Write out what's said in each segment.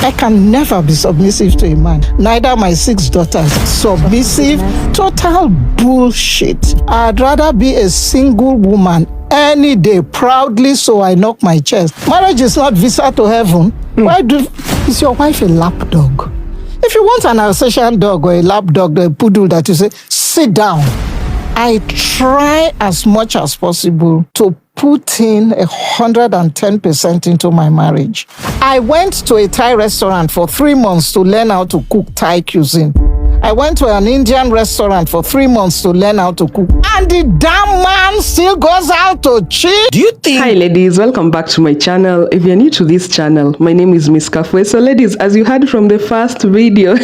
I can never be submissive to a man. Neither my 6 daughters. Submissive, total bullshit. I'd rather be a single woman any day, proudly, so I knock my chest. Marriage is not visa to heaven. Is your wife a lap dog? If you want an Alsatian dog or a lap dog, a poodle that you say, sit down. I try as much as possible to put in 110% into my marriage. I went to a Thai restaurant for 3 months to learn how to cook Thai cuisine. I went to an Indian restaurant for 3 months to learn how to cook. And the damn man still goes out to cheat. Do you think... Hi ladies, welcome back to my channel. If you're new to this channel, my name is Miss Kafwe. So ladies, as you heard from the first video,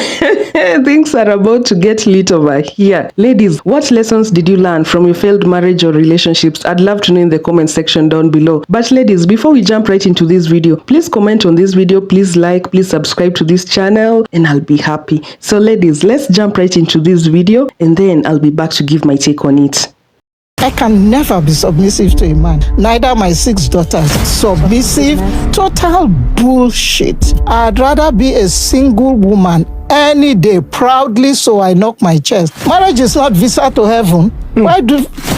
things are about to get lit over here. Ladies, what lessons did you learn from your failed marriage or relationships? I'd love to know in the comment section down below. But ladies, before we jump right into this video, please comment on this video, please like, please subscribe to this channel, and I'll be happy. So ladies, let's jump right into this video, and then I'll be back to give my take on it. I can never be submissive to a man. Neither my 6 daughters. Submissive, total bullshit. I'd rather be a single woman any day, proudly, so I knock my chest. Marriage is not visa to heaven.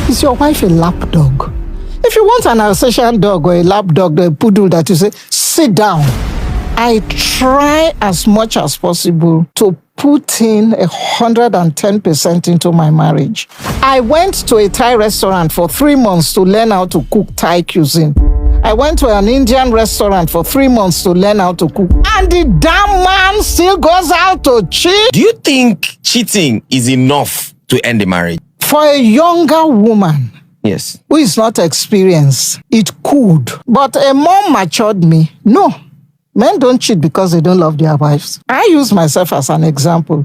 Is your wife a lap dog? If you want an Alsatian dog or a lap dog, a poodle that you say, sit down. I try as much as possible to put in 110% into my marriage. I went to a Thai restaurant for 3 months to learn how to cook Thai cuisine. I went to an Indian restaurant for 3 months to learn how to cook. And the damn man still goes out to cheat. Do you think cheating is enough to end the marriage? For a younger woman, yes, who is not experienced, it could. But a more matured me, no. Men don't cheat because they don't love their wives. I use myself as an example.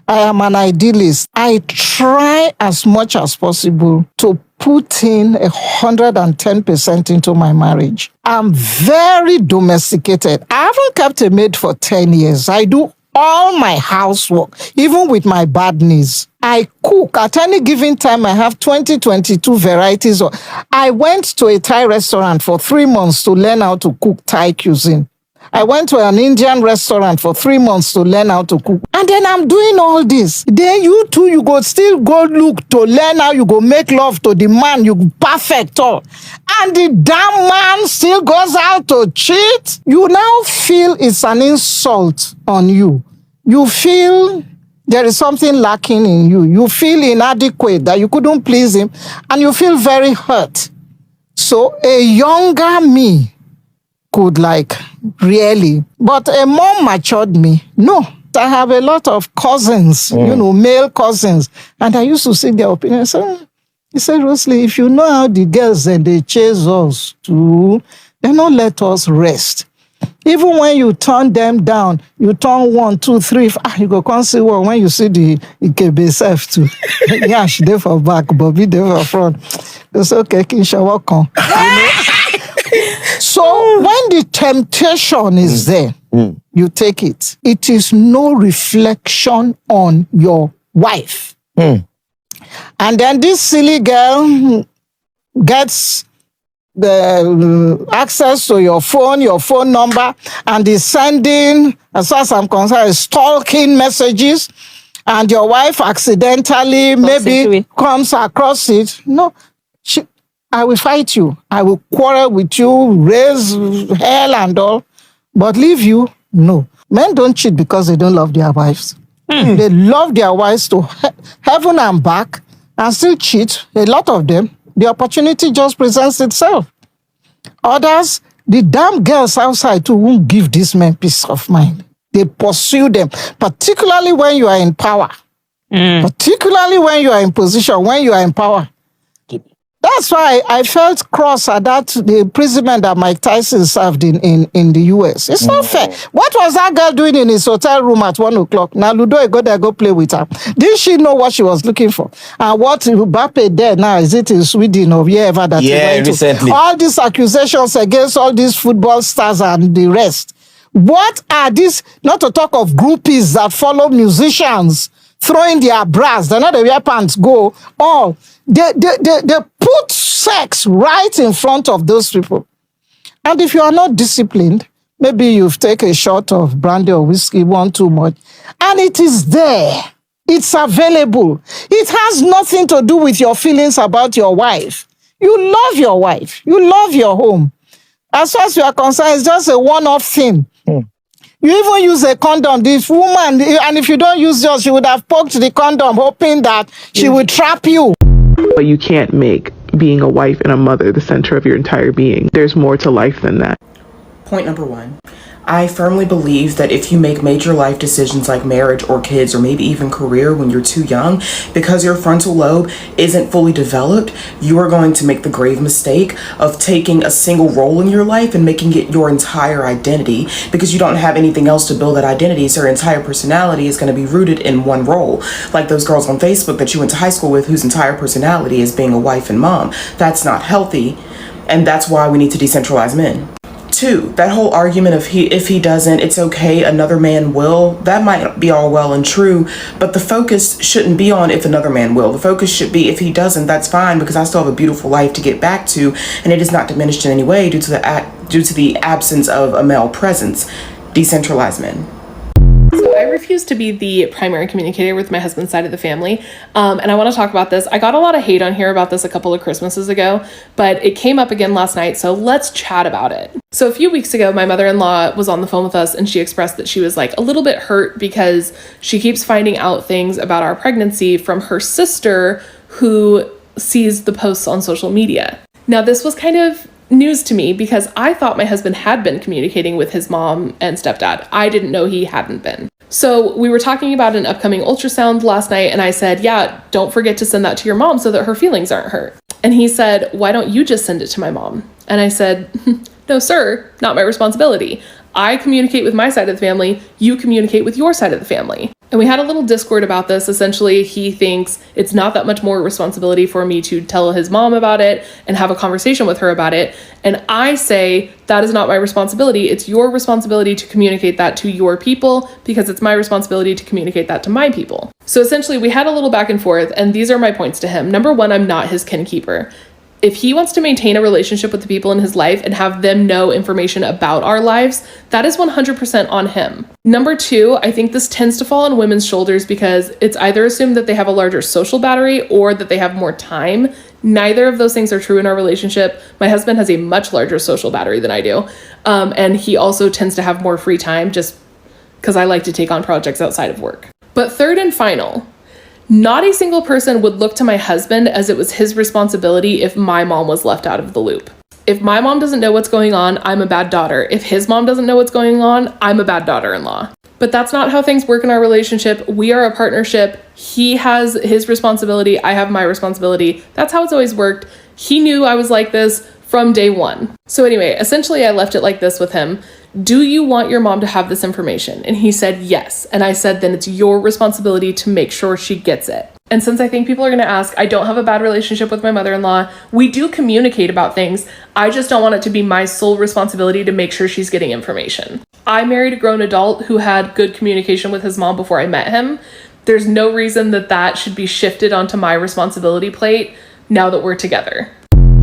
I am an idealist. I try as much as possible to put in 110% into my marriage. I'm very domesticated. I haven't kept a maid for 10 years. I do all my housework, even with my bad knees. I cook. At any given time, I have 22 varieties. I went to a Thai restaurant for 3 months to learn how to cook Thai cuisine. I went to an Indian restaurant for 3 months to learn how to cook. And then I'm doing all this. Then you too, you go still go look to learn how you go make love to the man. You perfect all. And the damn man still goes out to cheat. You now feel it's an insult on you. You feel there is something lacking in you. You feel inadequate, that you couldn't please him. And you feel very hurt. So a younger me could really, but a more matured me, no. I have a lot of cousins, male cousins, and I used to seek their opinion. So he said, Rosalie, if you know how the girls and they chase us too, they don't let us rest. Even when you turn them down, you turn 1, 2, 3, you go come see one. When you see the Ikebe self too, yeah, she there for back, Bobby there for front. It's okay, Kinsha, welcome. So when the temptation is there, you take it. It is no reflection on your wife. And then this silly girl gets the access to your phone number, and is sending, as far as I'm concerned, stalking messages, and your wife accidentally maybe comes across it. No, I will fight you. I will quarrel with you, raise hell and all. But leave you? No. Men don't cheat because they don't love their wives. They love their wives to heaven and back and still cheat. A lot of them, the opportunity just presents itself. Others, the damn girls outside too won't give these men peace of mind. They pursue them, particularly when you are in power. Particularly when you are in position, when you are in power. That's why I felt cross at the imprisonment that Mike Tyson served in the US. It's not fair. What was that girl doing in his hotel room at 1 o'clock? Now, Ludo, go there, go play with her. Didn't she know what she was looking for? And what Mbappe there now, is it in Sweden or wherever that he went recently. To? All these accusations against all these football stars and the rest. What are these, not to talk of groupies that follow musicians, throwing their bras, they're not the wear pants, go, all. They put sex right in front of those people. And if you are not disciplined, Maybe you've taken a shot of brandy or whiskey, one too much, and it is there. It's available. It has nothing to do with your feelings about your wife. You love your wife. You love your home. As far as you are concerned, it's just a one-off thing. You even use a condom. This woman, and if you don't use yours, she would have poked the condom, hoping that she would trap you. But you can't make being a wife and a mother the center of your entire being. There's more to life than that. Point number one. I firmly believe that if you make major life decisions like marriage or kids or maybe even career when you're too young, because your frontal lobe isn't fully developed, you are going to make the grave mistake of taking a single role in your life and making it your entire identity, because you don't have anything else to build that identity. So your entire personality is going to be rooted in one role. Like those girls on Facebook that you went to high school with whose entire personality is being a wife and mom. That's not healthy. And that's why we need to decentralize men. Two, that whole argument of if he doesn't, it's okay, another man will, that might be all well and true, but the focus shouldn't be on if another man will. The focus should be if he doesn't, that's fine, because I still have a beautiful life to get back to, and it is not diminished in any way due to the absence of a male presence. Decentralized men. So I refuse to be the primary communicator with my husband's side of the family. And I want to talk about this. I got a lot of hate on here about this a couple of Christmases ago, but it came up again last night. So let's chat about it. So a few weeks ago, my mother-in-law was on the phone with us and she expressed that she was like a little bit hurt because she keeps finding out things about our pregnancy from her sister who sees the posts on social media. Now, this was kind of news to me because I thought my husband had been communicating with his mom and stepdad. I didn't know he hadn't been. So we were talking about an upcoming ultrasound last night and I said, yeah, don't forget to send that to your mom so that her feelings aren't hurt. And he said, why don't you just send it to my mom? And I said, no, sir, not my responsibility. I communicate with my side of the family. You communicate with your side of the family. And we had a little discord about this. Essentially, he thinks it's not that much more responsibility for me to tell his mom about it and have a conversation with her about it. And I say, that is not my responsibility. It's your responsibility to communicate that to your people because it's my responsibility to communicate that to my people. So essentially, we had a little back and forth, and these are my points to him. Number one, I'm not his kin keeper. If he wants to maintain a relationship with the people in his life and have them know information about our lives, that is 100% on him. Number two, I think this tends to fall on women's shoulders because it's either assumed that they have a larger social battery or that they have more time. Neither of those things are true in our relationship. My husband has a much larger social battery than I do. And he also tends to have more free time just because I like to take on projects outside of work. But third and final, not a single person would look to my husband as it was his responsibility if my mom was left out of the loop. If my mom doesn't know what's going on, I'm a bad daughter. If his mom doesn't know what's going on, I'm a bad daughter-in-law. But that's not how things work in our relationship. We are a partnership. He has his responsibility. I have my responsibility. That's how it's always worked. He knew I was like this from day one. So anyway, essentially I left it like this with him. Do you want your mom to have this information? And he said, yes. And I said, then it's your responsibility to make sure she gets it. And since I think people are going to ask, I don't have a bad relationship with my mother-in-law. We do communicate about things. I just don't want it to be my sole responsibility to make sure she's getting information. I married a grown adult who had good communication with his mom before I met him. There's no reason that that should be shifted onto my responsibility plate now that we're together.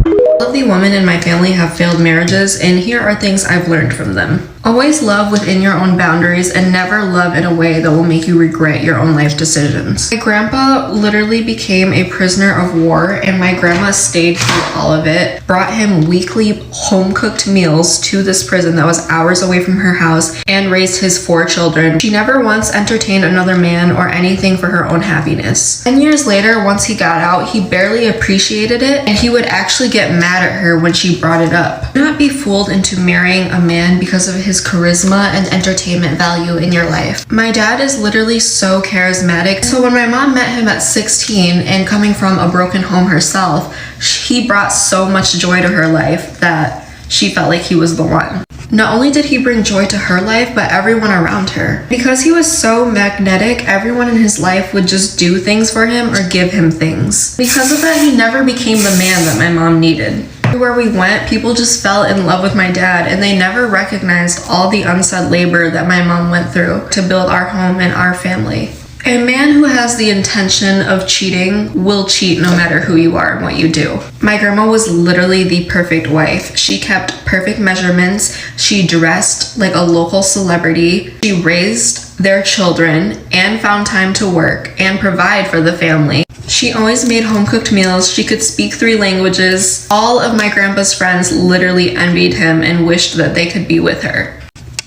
All of the women in my family have failed marriages, and here are things I've learned from them. Always love within your own boundaries and never love in a way that will make you regret your own life decisions. My grandpa literally became a prisoner of war, and my grandma stayed through all of it, brought him weekly home-cooked meals to this prison that was hours away from her house, and raised his 4 children. She never once entertained another man or anything for her own happiness. 10 years later, once he got out, he barely appreciated it, and he would actually get mad at her when she brought it up. Do not be fooled into marrying a man because of his charisma and entertainment value in your life. My dad is literally so charismatic. So when my mom met him at 16 and coming from a broken home herself, he brought so much joy to her life that she felt like he was the one. Not only did he bring joy to her life, but everyone around her. Because he was so magnetic, everyone in his life would just do things for him or give him things. Because of that, he never became the man that my mom needed. Everywhere we went, people just fell in love with my dad, and they never recognized all the unsaid labor that my mom went through to build our home and our family. A man who has the intention of cheating will cheat no matter who you are and what you do. My grandma was literally the perfect wife. She kept perfect measurements. She dressed like a local celebrity. She raised their children and found time to work and provide for the family. She always made home-cooked meals. She could speak 3 languages. All of my grandpa's friends literally envied him and wished that they could be with her.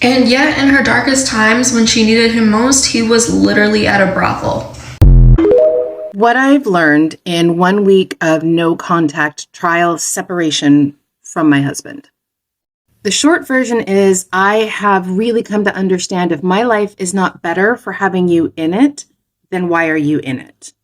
And yet, in her darkest times, when she needed him most, he was literally at a brothel. What I've learned in 1 week of no contact trial separation from my husband. The short version is I have really come to understand if my life is not better for having you in it, then why are you in it?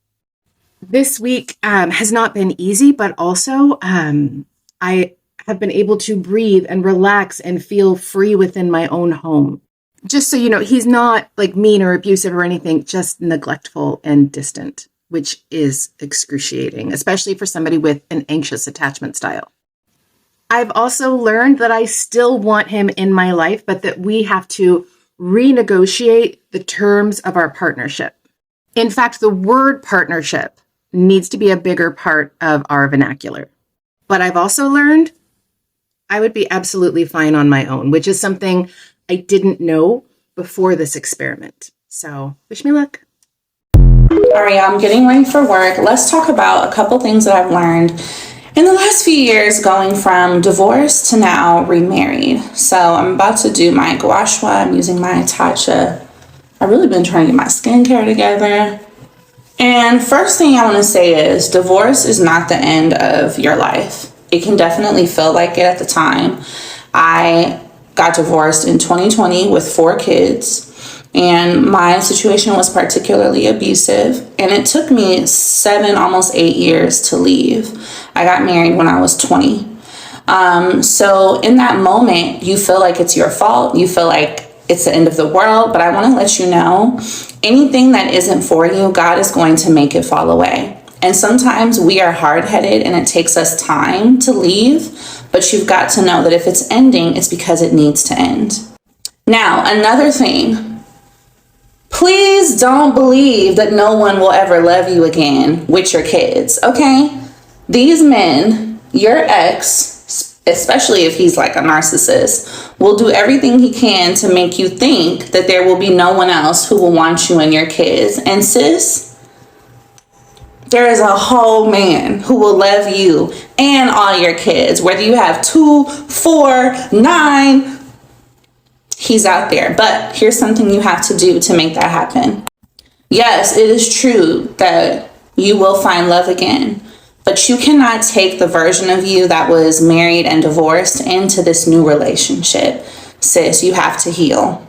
This week has not been easy, but also I have been able to breathe and relax and feel free within my own home. Just so you know, he's not like mean or abusive or anything, just neglectful and distant, which is excruciating, especially for somebody with an anxious attachment style. I've also learned that I still want him in my life, but that we have to renegotiate the terms of our partnership. In fact, the word partnership needs to be a bigger part of our vernacular. But I've also learned I would be absolutely fine on my own, which is something I didn't know before this experiment. So wish me luck. All right, I'm getting ready for work. Let's talk about a couple things that I've learned in the last few years going from divorced to now remarried. So I'm about to do my gua sha. I'm using my Tatcha. I've really been trying to get my skincare together. And first thing I want to say is divorce is not the end of your life. It can definitely feel like it at the time. I got divorced in 2020 with 4 kids, and my situation was particularly abusive, and it took me 7, almost 8 years to leave. I got married when I was 20. So in that moment, you feel like it's your fault. You feel like it's the end of the world, but I want to let you know, anything that isn't for you, God is going to make it fall away. And sometimes we are hard-headed and it takes us time to leave, but you've got to know that if it's ending, it's because it needs to end. Now, another thing, please don't believe that no one will ever love you again with your kids, okay? These men, your ex, especially if he's like a narcissist, will do everything he can to make you think that there will be no one else who will want you and your kids. And sis, there is a whole man who will love you and all your kids, whether you have 2, 4, 9, he's out there. But here's something you have to do to make that happen. Yes, it is true that you will find love again, but you cannot take the version of you that was married and divorced into this new relationship. Sis, you have to heal.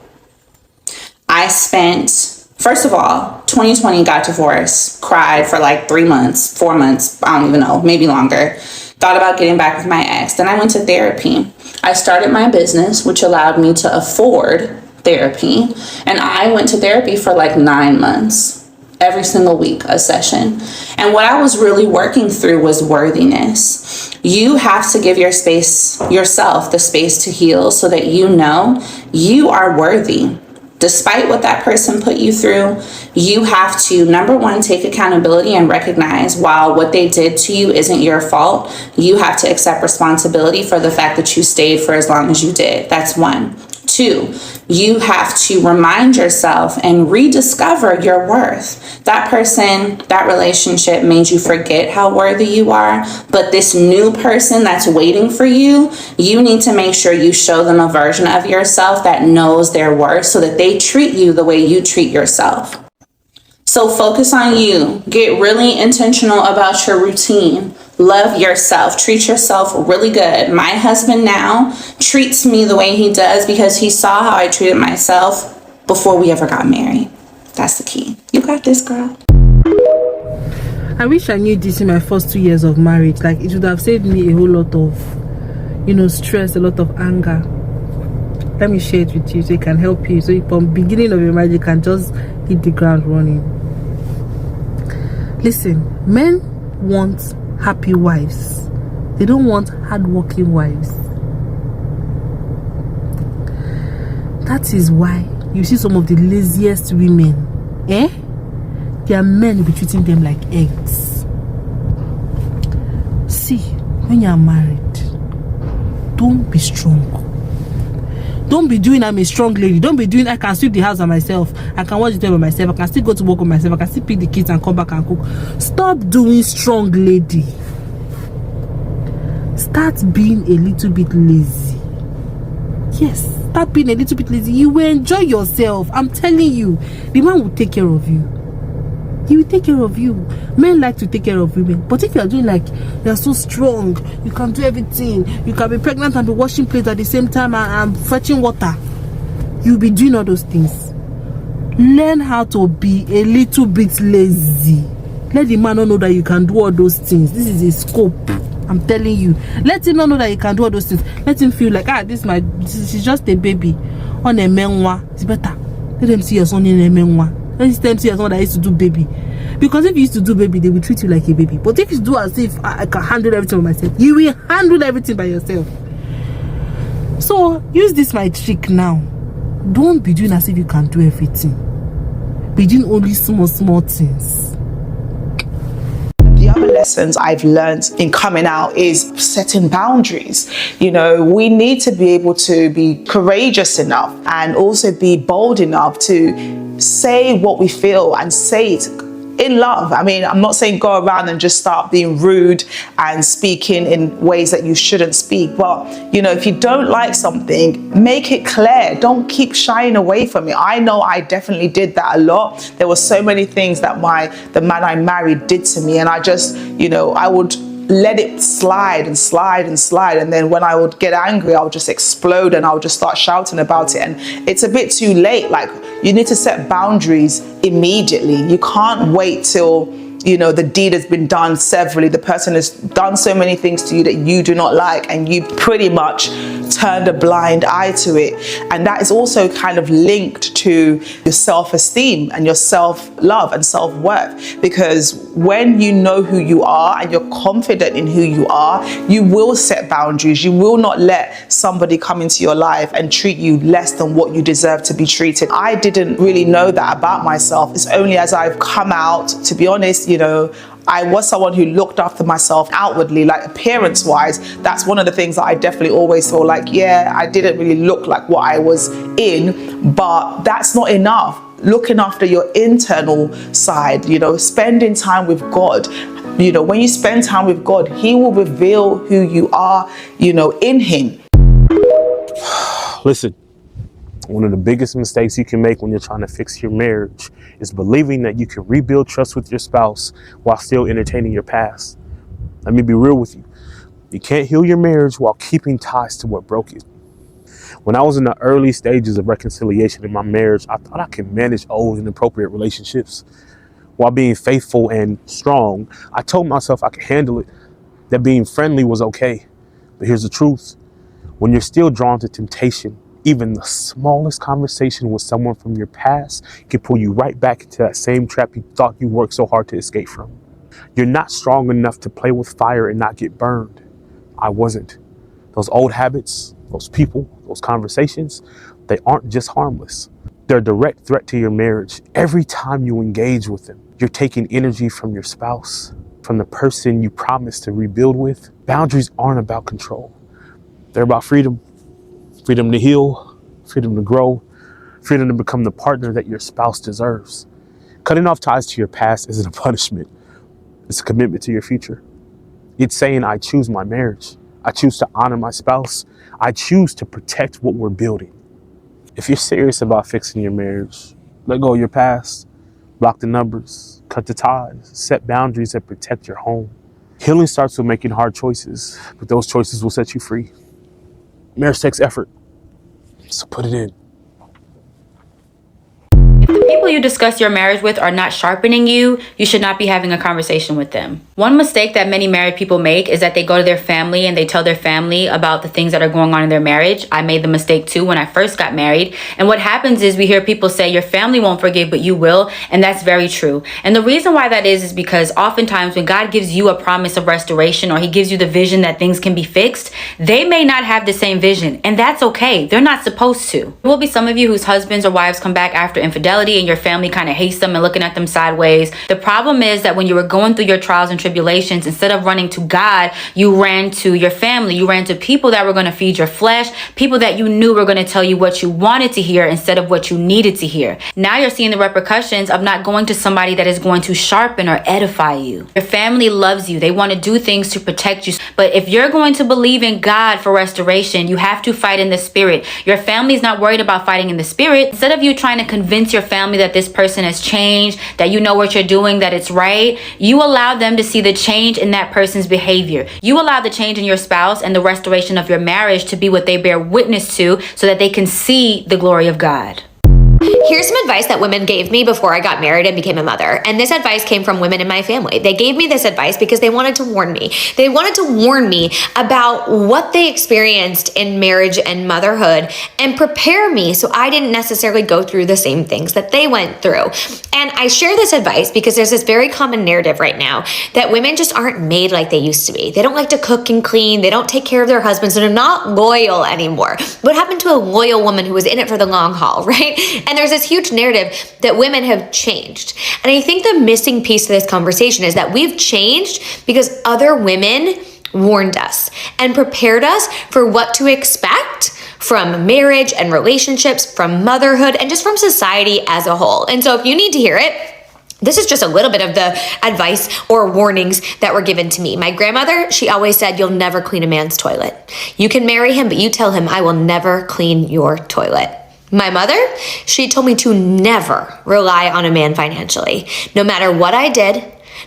First of all, 2020 got divorced, cried for like 3 months, 4 months, I don't even know, maybe longer. Thought about getting back with my ex. Then I went to therapy. I started my business, which allowed me to afford therapy. And I went to therapy for like 9 months, every single week, a session. And what I was really working through was worthiness. You have to give yourself the space to heal so that you know you are worthy. Despite what that person put you through, you have to, number one, take accountability and recognize while what they did to you isn't your fault, you have to accept responsibility for the fact that you stayed for as long as you did. That's 1. 2, you have to remind yourself and rediscover your worth. That person, that relationship made you forget how worthy you are, but this new person that's waiting for you, you need to make sure you show them a version of yourself that knows their worth so that they treat you the way you treat yourself. So focus on you. Get really intentional about your routine. Love yourself. Treat yourself really good. My husband now treats me the way he does because he saw how I treated myself before we ever got married. That's the key. You got this, girl. I wish I knew this in my first 2 years of marriage. Like, it would have saved me a whole lot of, stress, a lot of anger. Let me share it with you so it can help you. So from beginning of your marriage, you can just hit the ground running. Listen, men want happy wives. They don't want hardworking wives. That is why you see some of the laziest women, Their men will be treating them like eggs. See, when you are married, don't be strong. Don't be doing I'm a strong lady. Don't be doing I can sweep the house by myself. I can watch the TV by myself. I can still go to work with myself. I can still pick the kids and come back and cook. Stop doing strong lady. Start being a little bit lazy. Yes, start being a little bit lazy. You will enjoy yourself. I'm telling you. The man will take care of you. He will take care of you. Men like to take care of women. But if you are doing like, you are so strong, you can do everything. You can be pregnant and be washing plates at the same time and fetching water. You'll be doing all those things. Learn how to be a little bit lazy. Let the man not know that you can do all those things. This is a scope. I'm telling you. Let him not know that you can do all those things. Let him feel like, she's just a baby. On a menwa. It's better. Let them see your son in a menwa. Let them see your son that used to do baby. Because if you used to do baby, they will treat you like a baby. But if you do as if I can handle everything by myself, you will handle everything by yourself. So use this my trick now. Don't be doing as if you can do everything. Be doing only small things. The other lessons I've learned in coming out is setting boundaries. You know, we need to be able to be courageous enough and also be bold enough to say what we feel and say it in love. I mean, I'm not saying go around and just start being rude and speaking in ways that you shouldn't speak. But, you know, if you don't like something, make it clear. Don't keep shying away from it. I know I definitely did that a lot. There were so many things that the man I married did to me. And I just, you know, I would let it slide and slide and slide. And then when I would get angry, I would just explode and I would just start shouting about it. And it's a bit too late. Like, you need to set boundaries immediately. You can't wait till, you know, the deed has been done severally. The person has done so many things to you that you do not like, and you pretty much turned a blind eye to it. And that is also kind of linked to your self-esteem and your self-love and self-worth. Because when you know who you are and you're confident in who you are, you will set boundaries. You will not let somebody come into your life and treat you less than what you deserve to be treated. I didn't really know that about myself. It's only as I've come out, to be honest, you know, I was someone who looked after myself outwardly, like appearance-wise. That's one of the things that I definitely always feel like, yeah, I didn't really look like what I was in, but that's not enough. Looking after your internal side, you know, spending time with God. You know, when you spend time with God, He will reveal who you are, you know, in Him. Listen. One of the biggest mistakes you can make when you're trying to fix your marriage is believing that you can rebuild trust with your spouse while still entertaining your past. Let me be real with you. You can't heal your marriage while keeping ties to what broke it. When I was in the early stages of reconciliation in my marriage, I thought I could manage old and inappropriate relationships. While being faithful and strong, I told myself I could handle it, that being friendly was okay. But here's the truth. When you're still drawn to temptation, even the smallest conversation with someone from your past can pull you right back into that same trap you thought you worked so hard to escape from. You're not strong enough to play with fire and not get burned. I wasn't. Those old habits, those people, those conversations, they aren't just harmless. They're a direct threat to your marriage. Every time you engage with them, you're taking energy from your spouse, from the person you promised to rebuild with. Boundaries aren't about control. They're about freedom. Freedom to heal, freedom to grow, freedom to become the partner that your spouse deserves. Cutting off ties to your past isn't a punishment. It's a commitment to your future. It's saying, I choose my marriage. I choose to honor my spouse. I choose to protect what we're building. If you're serious about fixing your marriage, let go of your past, block the numbers, cut the ties, set boundaries that protect your home. Healing starts with making hard choices, but those choices will set you free. Marriage takes effort, so put it in. If the people you discuss your marriage with are not sharpening you, you should not be having a conversation with them. One mistake that many married people make is that they go to their family and they tell their family about the things that are going on in their marriage. I made the mistake too when I first got married. And what happens is we hear people say your family won't forgive, but you will. And that's very true. And the reason why that is because oftentimes when God gives you a promise of restoration or He gives you the vision that things can be fixed, they may not have the same vision. And that's okay. They're not supposed to. There will be some of you whose husbands or wives come back after infidelity and your family kind of hates them and looking at them sideways. The problem is that when you were going through your trials and tribulations, instead of running to God, you ran to your family. You ran to people that were going to feed your flesh, people that you knew were going to tell you what you wanted to hear instead of what you needed to hear. Now you're seeing the repercussions of not going to somebody that is going to sharpen or edify you. Your family loves you. They want to do things to protect you. But if you're going to believe in God for restoration, you have to fight in the spirit. Your family's not worried about fighting in the spirit. Instead of you trying to convince your family that this person has changed, that you know what you're doing, that it's right, you allow them to see the change in that person's behavior. You allow the change in your spouse and the restoration of your marriage to be what they bear witness to so that they can see the glory of God. Here's some advice that women gave me before I got married and became a mother. And this advice came from women in my family. They gave me this advice because they wanted to warn me. They wanted to warn me about what they experienced in marriage and motherhood and prepare me so I didn't necessarily go through the same things that they went through. And I share this advice because there's this very common narrative right now that women just aren't made like they used to be. They don't like to cook and clean. They don't take care of their husbands. They're not loyal anymore. What happened to a loyal woman who was in it for the long haul, right? And there's this huge narrative that women have changed. And I think the missing piece of this conversation is that we've changed because other women warned us and prepared us for what to expect from marriage and relationships, from motherhood, and just from society as a whole. And so if you need to hear it, this is just a little bit of the advice or warnings that were given to me. My grandmother, she always said, you'll never clean a man's toilet. You can marry him, but you tell him, I will never clean your toilet. My mother, she told me to never rely on a man financially. No matter what I did,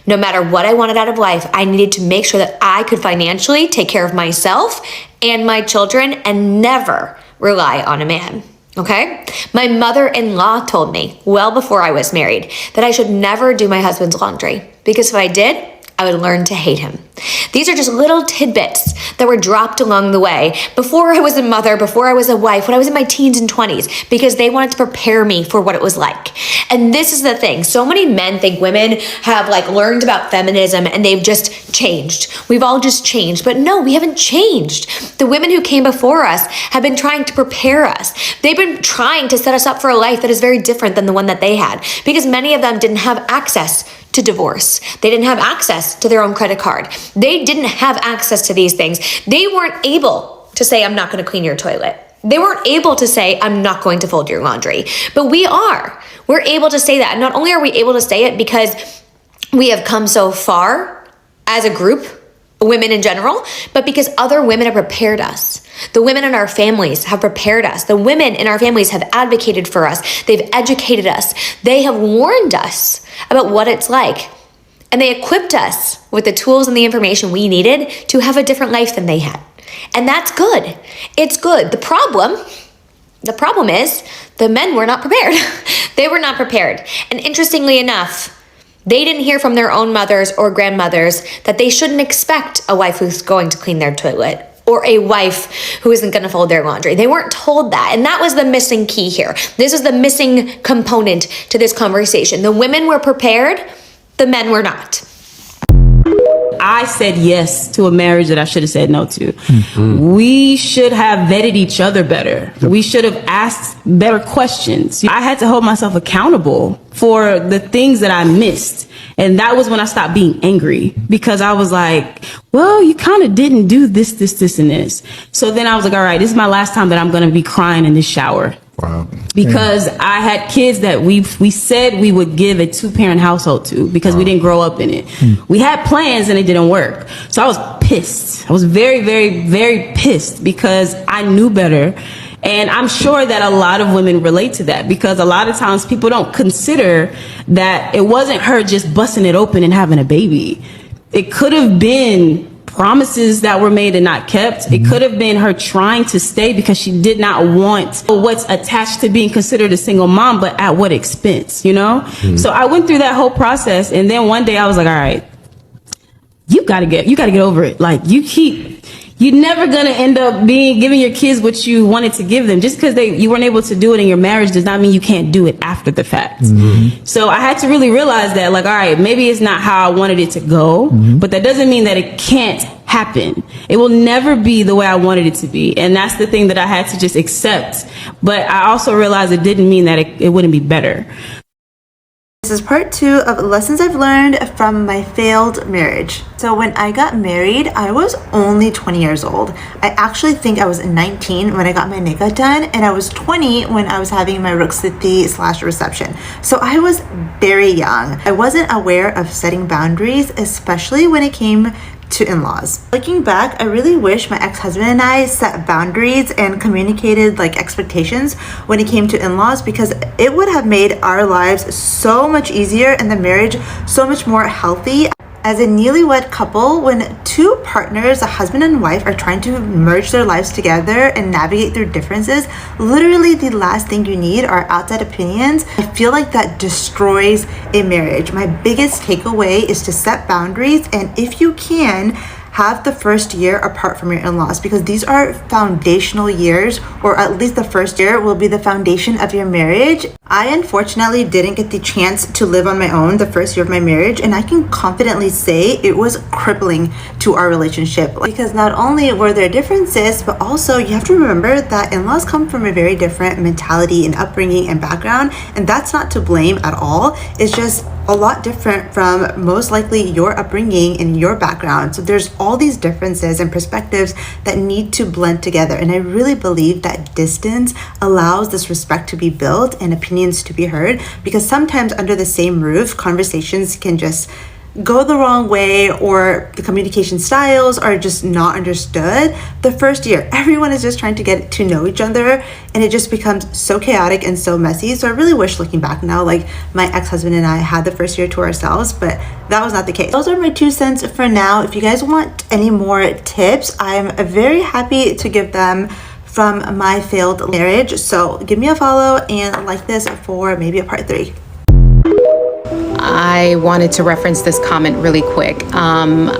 no matter what I wanted out of life, I needed to make sure that I could financially take care of myself and my children and never rely on a man. Okay? My mother-in-law told me well before I was married that I should never do my husband's laundry because if I did, I would learn to hate him. These are just little tidbits that were dropped along the way before I was a mother, before I was a wife, when I was in my teens and 20s, because they wanted to prepare me for what it was like. And this is the thing. So many men think women have learned about feminism and they've just changed. We've all just changed. But no, we haven't changed. The women who came before us have been trying to prepare us. They've been trying to set us up for a life that is very different than the one that they had, because many of them didn't have access to divorce. They didn't have access to their own credit card. They didn't have access to these things. They weren't able to say, I'm not going to clean your toilet. They weren't able to say, I'm not going to fold your laundry. But we are. We're able to say that. And not only are we able to say it because we have come so far as a group, women in general, but because other women have prepared us. The women in our families have prepared us. The women in our families have advocated for us. They've educated us. They have warned us about what it's like. And they equipped us with the tools and the information we needed to have a different life than they had. And that's good. It's good. The problem is the men were not prepared. They were not prepared. And interestingly enough, they didn't hear from their own mothers or grandmothers that they shouldn't expect a wife who's going to clean their toilet or a wife who isn't going to fold their laundry. They weren't told that. And that was the missing key here. This is the missing component to this conversation. The women were prepared, the men were not. I said yes to a marriage that I should have said no to. Mm-hmm. We should have vetted each other better. We should have asked better questions. I had to hold myself accountable for the things that I missed. And that was when I stopped being angry, because I was like, well, you kind of didn't do this, and this. So then I was like, all right, this is my last time that I'm going to be crying in this shower. Wow. Because I had kids that we said we would give a 2-parent household to, because we didn't grow up in it. We had plans and it didn't work. So I was pissed. I was very, very, very pissed because I knew better. And I'm sure that a lot of women relate to that, because a lot of times people don't consider that it wasn't her just busting it open and having a baby. It could have been promises that were made and not kept. It could have been her trying to stay because she did not want what's attached to being considered a single mom, but at what expense, you know? So I went through that whole process, and then one day I was like, all right, you gotta get over it. Like, you're never gonna end up giving your kids what you wanted to give them. Just because you weren't able to do it in your marriage does not mean you can't do it after the fact. So I had to really realize that, like, all right, maybe it's not how I wanted it to go, but that doesn't mean that it can't happen. It will never be the way I wanted it to be. And that's the thing that I had to just accept. But I also realized it didn't mean that it wouldn't be better. This is part 2 of lessons I've learned from my failed marriage. So when I got married, I was only 20 years old. I actually think I was 19 when I got my nikah done, and I was 20 when I was having my rukhsati/reception. So I was very young. I wasn't aware of setting boundaries, especially when it came to in-laws. Looking back, I really wish my ex-husband and I set boundaries and communicated like expectations when it came to in-laws, because it would have made our lives so much easier and the marriage so much more healthy. As a newlywed couple, when two partners, a husband and wife, are trying to merge their lives together and navigate through differences, literally the last thing you need are outside opinions. I feel like that destroys a marriage. My biggest takeaway is to set boundaries, and if you can, have the first year apart from your in-laws, because these are foundational years, or at least the first year will be the foundation of your marriage. I unfortunately didn't get the chance to live on my own the first year of my marriage, and I can confidently say it was crippling to our relationship, because not only were there differences, but also you have to remember that in-laws come from a very different mentality and upbringing and background, and that's not to blame at all. It's just a lot different from most likely your upbringing and your background. So there's all these differences and perspectives that need to blend together. And I really believe that distance allows this respect to be built and opinions to be heard, because sometimes under the same roof, conversations can just go the wrong way, or the communication styles are just not understood. The first year, everyone is just trying to get to know each other, and it just becomes so chaotic and so messy. So I really wish, looking back now, like my ex-husband and I had the first year to ourselves, but that was not the case. Those are my 2 cents for now. If you guys want any more tips, I'm very happy to give them from my failed marriage. So give me a follow and like this for maybe a part 3. I wanted to reference this comment really quick. How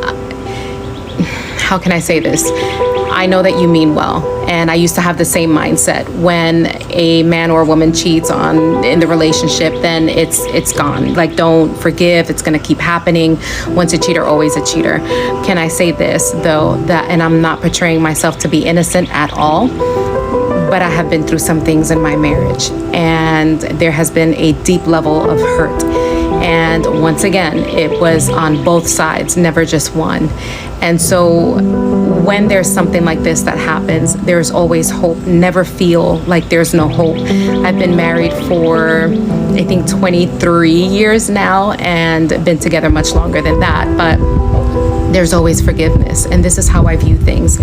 can I say this? I know that you mean well, and I used to have the same mindset. When a man or a woman cheats in the relationship, then it's gone. Like, don't forgive. It's gonna keep happening. Once a cheater, always a cheater. Can I say this though? And I'm not portraying myself to be innocent at all, but I have been through some things in my marriage, and there has been a deep level of hurt. And once again, it was on both sides, never just one. And so when there's something like this that happens, there's always hope. Never feel like there's no hope. I've been married for, I think, 23 years now, and been together much longer than that. But there's always forgiveness. And this is how I view things.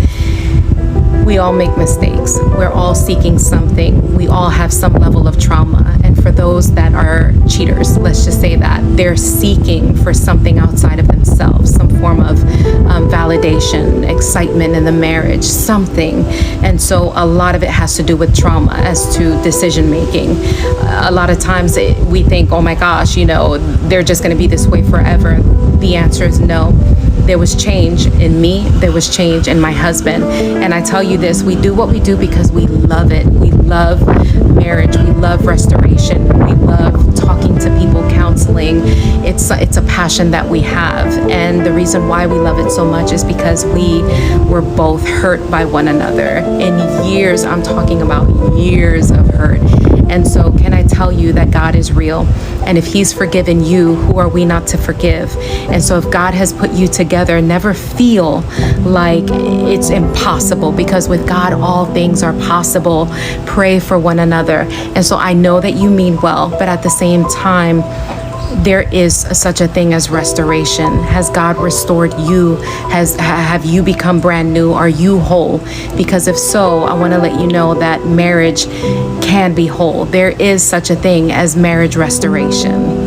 We all make mistakes. We're all seeking something. We all have some level of trauma. And for those that are cheaters, let's just say that, they're seeking for something outside of themselves, some form of validation, excitement in the marriage, something. And so a lot of it has to do with trauma as to decision making. A lot of times we think, oh my gosh, they're just going to be this way forever. The answer is no. There was change in me. There was change in my husband. And I tell you this, we do what we do because we love it. We love marriage. We love restoration. We love talking to people, counseling. It's a passion that we have. And the reason why we love it so much is because we were both hurt by one another. In years, I'm talking about years of hurt. And so can I tell you that God is real? And if he's forgiven you, who are we not to forgive? And so if God has put you together, never feel like it's impossible, because with God, all things are possible. Pray for one another. And so I know that you mean well, but at the same time, there is such a thing as restoration. Has God restored you? Have you become brand new? Are you whole? Because if so, I want to let you know that marriage can be whole. There is such a thing as marriage restoration.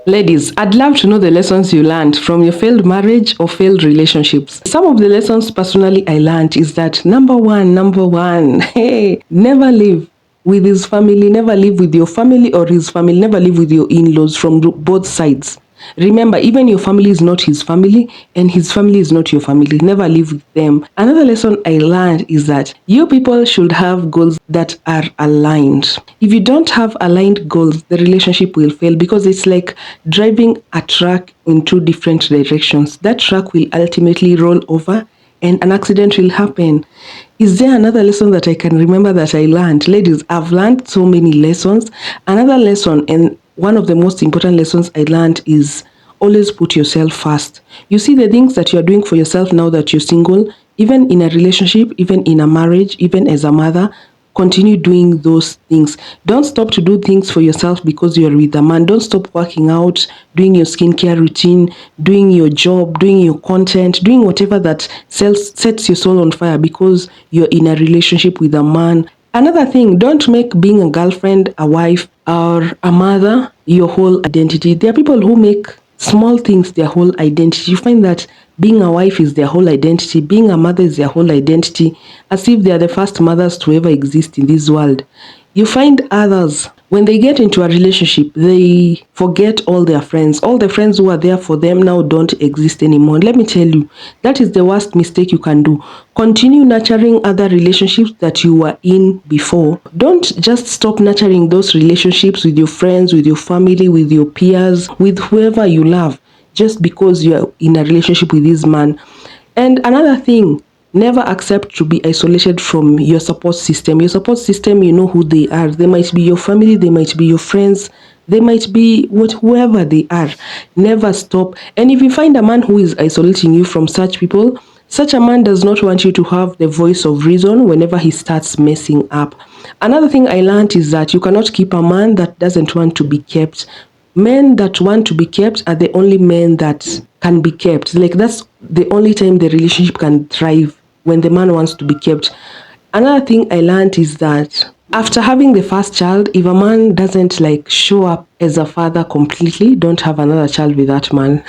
Ladies, I'd love to know the lessons you learned from your failed marriage or failed relationships. Some of the lessons personally I learned is that number one, hey, never live with his family, never live with your family or his family, never live with your in-laws from both sides. Remember, even your family is not his family, and his family is not your family. Never live with them. Another lesson I learned is that you people should have goals that are aligned. If you don't have aligned goals, the relationship will fail, because it's like driving a truck in 2 different directions. That truck will ultimately roll over and an accident will happen. Is there another lesson that I can remember that I learned? Ladies, I've learned so many lessons. Another lesson, and one of the most important lessons I learned, is always put yourself first. You see, the things that you're doing for yourself now that you're single, even in a relationship, even in a marriage, even as a mother, continue doing those things. Don't stop to do things for yourself because you're with a man. Don't stop working out, doing your skincare routine, doing your job, doing your content, doing whatever that sets your soul on fire because you're in a relationship with a man. Another thing, don't make being a girlfriend, a wife, or a mother your whole identity. There are people who make small things their whole identity. You find that being a wife is their whole identity, being a mother is their whole identity, as if they are the first mothers to ever exist in this world. You find others, when they get into a relationship, they forget all their friends. All the friends who are there for them now don't exist anymore. Let me tell you, that is the worst mistake you can do. Continue nurturing other relationships that you were in before. Don't just stop nurturing those relationships with your friends, with your family, with your peers, with whoever you love, just because you're in a relationship with this man. And another thing, never accept to be isolated from your support system. Your support system, you know who they are. They might be your family, they might be your friends, they might be whoever they are. Never stop. And if you find a man who is isolating you from such people, such a man does not want you to have the voice of reason whenever he starts messing up. Another thing I learned is that you cannot keep a man that doesn't want to be kept. Men that want to be kept are the only men that can be kept. Like, that's the only time the relationship can thrive, when the man wants to be kept. Another thing I learned is that after having the first child, if a man doesn't like show up as a father completely, don't have another child with that man.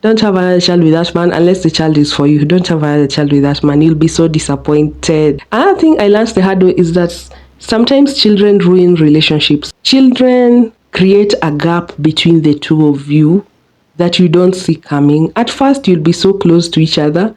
Don't have another child with that man unless the child is for you. Don't have another child with that man. You'll be so disappointed. Another thing I learned the hard way is that sometimes children ruin relationships. Children create a gap between the two of you that you don't see coming. At first, you'll be so close to each other,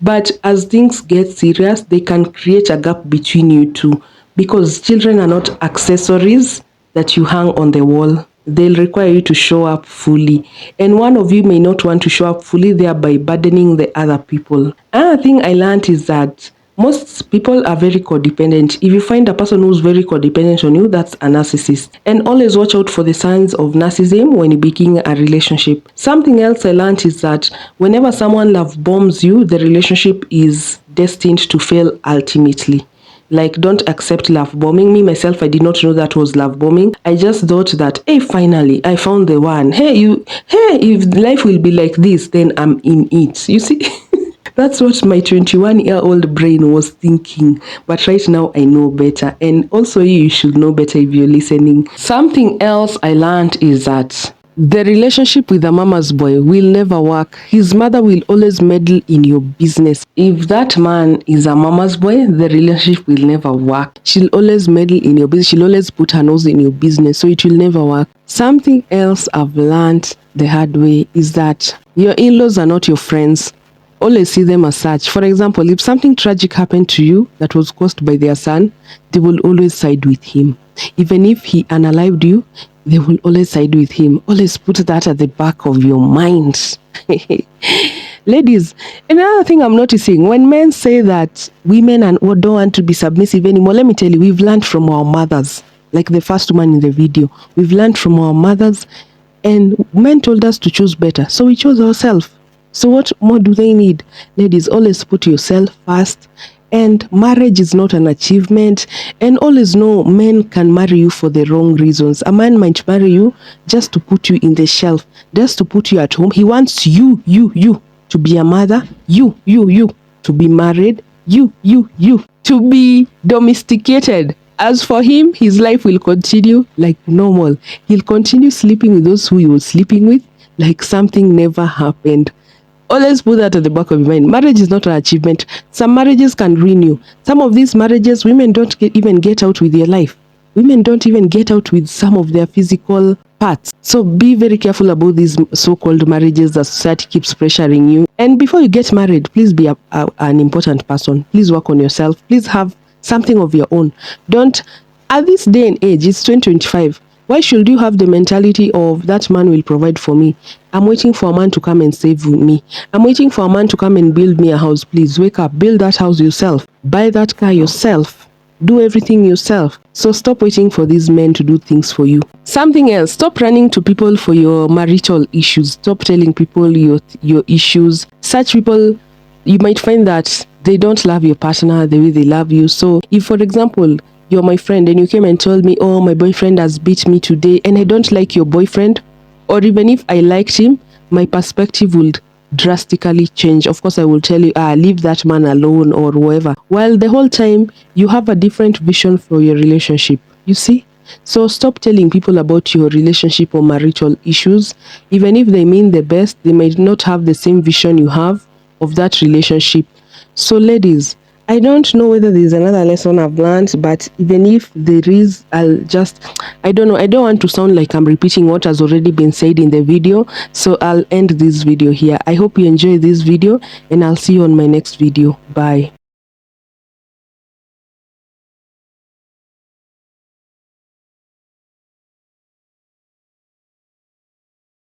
but as things get serious, they can create a gap between you two, because children are not accessories that you hang on the wall. They'll require you to show up fully, and one of you may not want to show up fully, thereby burdening the other people. Another thing I learned is that most people are very codependent. If you find a person who's very codependent on you, that's a narcissist. And always watch out for the signs of narcissism when you begin a relationship. Something else I learned is that whenever someone love bombs you, the relationship is destined to fail ultimately. Like, don't accept love bombing. Me, myself, I did not know that was love bombing. I just thought that, hey, finally, I found the one. Hey, if life will be like this, then I'm in it. You see? That's what my 21-year-old brain was thinking. But right now, I know better. And also, you should know better if you're listening. Something else I learned is that the relationship with a mama's boy will never work. His mother will always meddle in your business. If that man is a mama's boy, the relationship will never work. She'll always meddle in your business. She'll always put her nose in your business. So it will never work. Something else I've learned the hard way is that your in-laws are not your friends. Always see them as such. For example, if something tragic happened to you that was caused by their son, they will always side with him. Even if he unalived you, they will always side with him. Always put that at the back of your mind. Ladies, another thing I'm noticing, when men say that women don't want to be submissive anymore, let me tell you, we've learned from our mothers. Like the first woman in the video, we've learned from our mothers, and men told us to choose better, so we chose ourselves. So what more do they need? Ladies, always put yourself first. And marriage is not an achievement. And always know men can marry you for the wrong reasons. A man might marry you just to put you in the shelf, just to put you at home. He wants you to be a mother, you to be married, you to be domesticated. As for him, his life will continue like normal. He'll continue sleeping with those who he was sleeping with like something never happened. Always put that at the back of your mind. Marriage is not an achievement. Some marriages can ruin you. Some of these marriages, women don't even get out with their life. Women don't even get out with some of their physical parts. So be very careful about these so-called marriages that society keeps pressuring you. And before you get married, please be an important person. Please work on yourself. Please have something of your own. Don't, at this day and age, it's 2025. Why should you have the mentality of that man will provide for me? I'm waiting for a man to come and save me. I'm waiting for a man to come and build me a house. Please wake up, build that house yourself, buy that car yourself. Do everything yourself. So stop waiting for these men to do things for you. Something else, stop running to people for your marital issues. Stop telling people your issues. Such people, you might find that they don't love your partner the way they love you. So if, for example, you're my friend and you came and told me, oh, my boyfriend has beat me today and I don't like your boyfriend, or even if I liked him, my perspective would drastically change. Of course, I will tell you, leave that man alone or whatever. While the whole time you have a different vision for your relationship, you see? So stop telling people about your relationship or marital issues. Even if they mean the best, they might not have the same vision you have of that relationship. So ladies, I don't know whether there's another lesson I've learned, but even if there is, I don't know. I don't want to sound like I'm repeating what has already been said in the video. So I'll end this video here. I hope you enjoy this video and I'll see you on my next video. Bye.